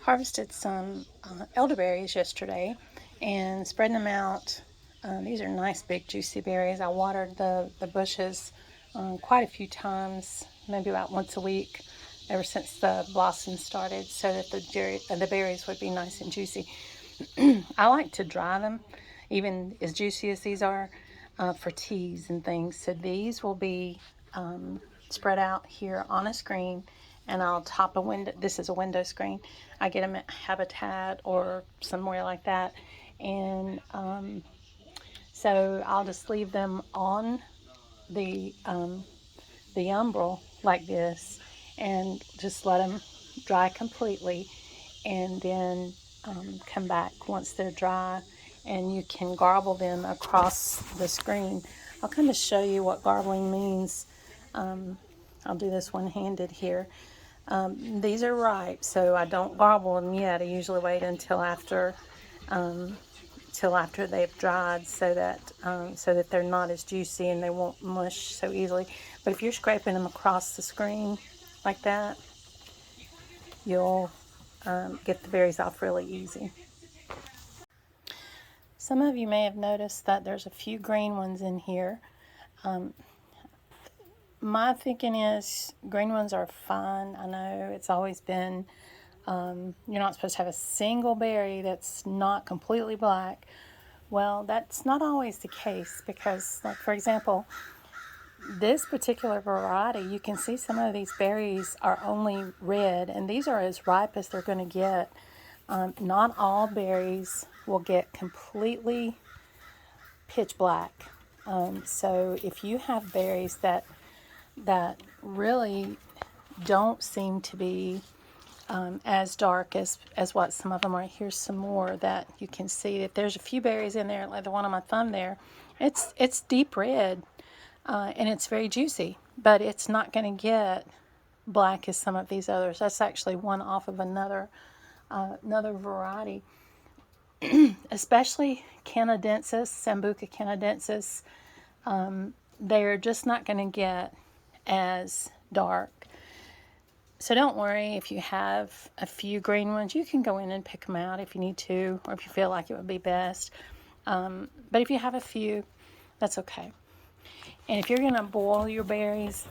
Harvested some elderberries yesterday and spreading them out. These are nice big juicy berries. I watered the bushes quite a few times, maybe about once a week, ever since the blossoms started, so that the berries would be nice and juicy. I like to dry them, even as juicy as these are, for teas and things. So these will be spread out here on a screen, and I'll top a window. This is a window screen. I get them at Habitat or somewhere like that, and so I'll just leave them on the umbrel like this, and just let them dry completely, and then come back once they're dry, and you can garble them across the screen. I'll kind of show you what garbling means. I'll do this one-handed here. These are ripe, so I don't garble them yet. I usually wait until after they've dried, so that they're not as juicy and they won't mush so easily. But if you're scraping them across the screen like that, you'll get the berries off really easy. Some of you may have noticed that there's a few green ones in here. My thinking is green ones are fine. I know it's always been you're not supposed to have a single berry that's not completely black. Well, that's not always the case, because, like, for example, this particular variety, you can see some of these berries are only red, and these are as ripe as they're going to get. Not all berries will get completely pitch black. So if you have berries that really don't seem to be as dark as what some of them are. Here's some more that you can see that there's a few berries in there, like the one on my thumb there. It's deep red, and it's very juicy, but it's not going to get black as some of these others. That's actually one off of another variety. Especially canadensis, Sambuca canadensis, they're just not going to get as dark. So don't worry if you have a few green ones. You can go in and pick them out if you need to, or if you feel like it would be best. But if you have a few, that's okay. And if you're going to boil your berries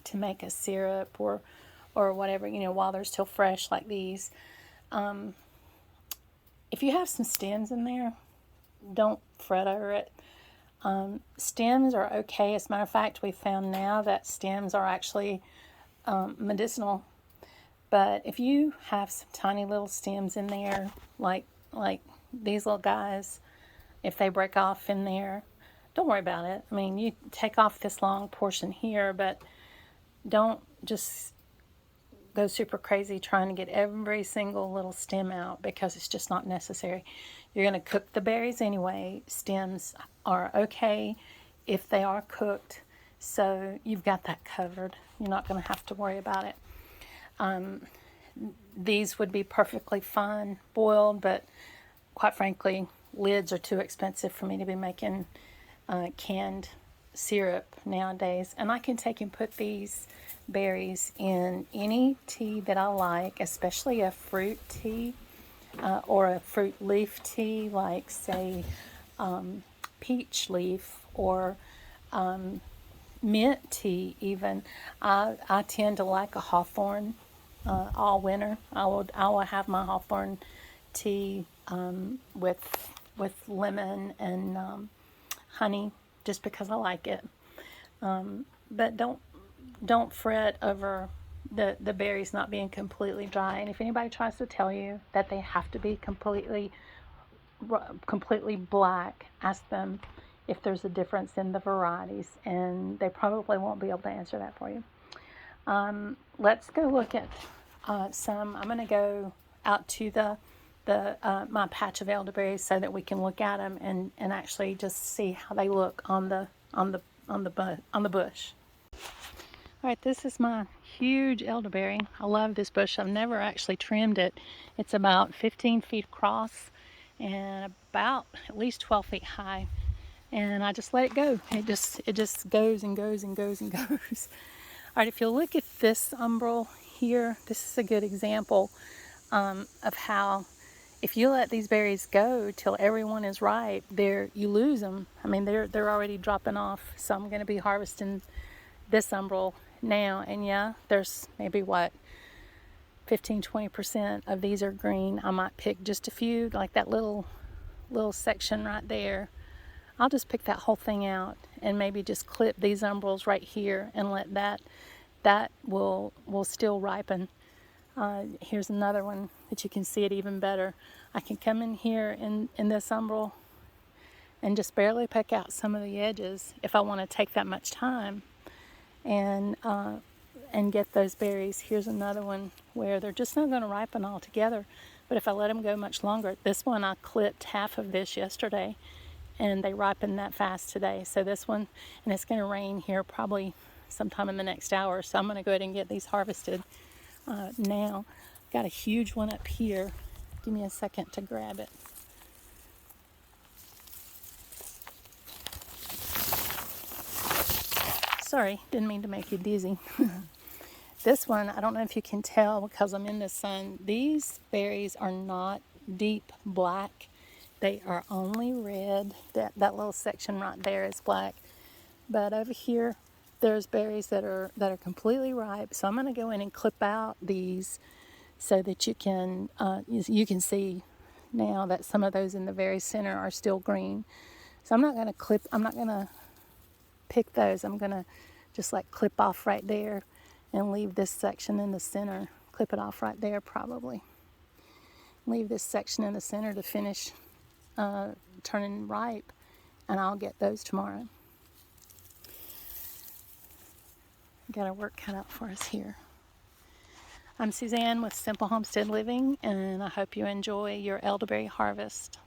to make a syrup or whatever, while they're still fresh like these, if you have some stems in there, don't fret over it. Stems are okay. As a matter of fact, we found now that stems are actually medicinal. But if you have some tiny little stems in there, like these little guys, if they break off in there, don't worry about it. I mean, you take off this long portion here, but don't just go super crazy trying to get every single little stem out, because it's just not necessary. You're going to cook the berries anyway. Stems are okay if they are cooked, so you've got that covered. You're not going to have to worry about it. These would be perfectly fine boiled, but quite frankly, lids are too expensive for me to be making canned syrup nowadays. And I can take and put these berries in any tea that I like, especially a fruit tea or a fruit leaf tea, like, say, peach leaf or mint tea even. I tend to like a hawthorn all winter. I will have my hawthorn tea with lemon and honey, just because I like it. But don't fret over the berries not being completely dry. And if anybody tries to tell you that they have to be completely black, ask them if there's a difference in the varieties, and they probably won't be able to answer that for you. Let's go look at some. I'm going to go out to my patch of elderberries so that we can look at them and actually just see how they look on the bush. All right, this is my huge elderberry. I love this bush. I've never actually trimmed it. It's about 15 feet across and about at least 12 feet high. And I just let it go. It just goes and goes and goes and goes. All right, if you look at this umbrel here, this is a good example of how if you let these berries go till everyone is ripe, you lose them. I mean, they're already dropping off. So I'm going to be harvesting this umbel now, and yeah, there's maybe 15-20% of these are green. I might pick just a few, like that little section right there. I'll just pick that whole thing out and maybe just clip these umbels right here and let that will still ripen. Here's another one that you can see it even better. I can come in here in this umbel and just barely pick out some of the edges if I want to take that much time and get those berries. Here's another one where they're just not going to ripen all together, but if I let them go much longer. This one I clipped half of this yesterday and they ripened that fast today. So this one, and it's going to rain here probably sometime in the next hour, so I'm going to go ahead and get these harvested now. Got a huge one up here. Give me a second to grab it. Sorry, didn't mean to make you dizzy. This one, I don't know if you can tell because I'm in the sun, these berries are not deep black. They are only red. That little section right there is black. But over here, there's berries that are completely ripe. So I'm going to go in and clip out these so that you can see now that some of those in the very center are still green. So I'm not going to pick those. I'm going to just like clip off right there and leave this section in the center. Clip it off right there probably. Leave this section in the center to finish turning ripe, and I'll get those tomorrow. Got our work cut out for us here. I'm Suzanne with Simple Homestead Living, and I hope you enjoy your elderberry harvest.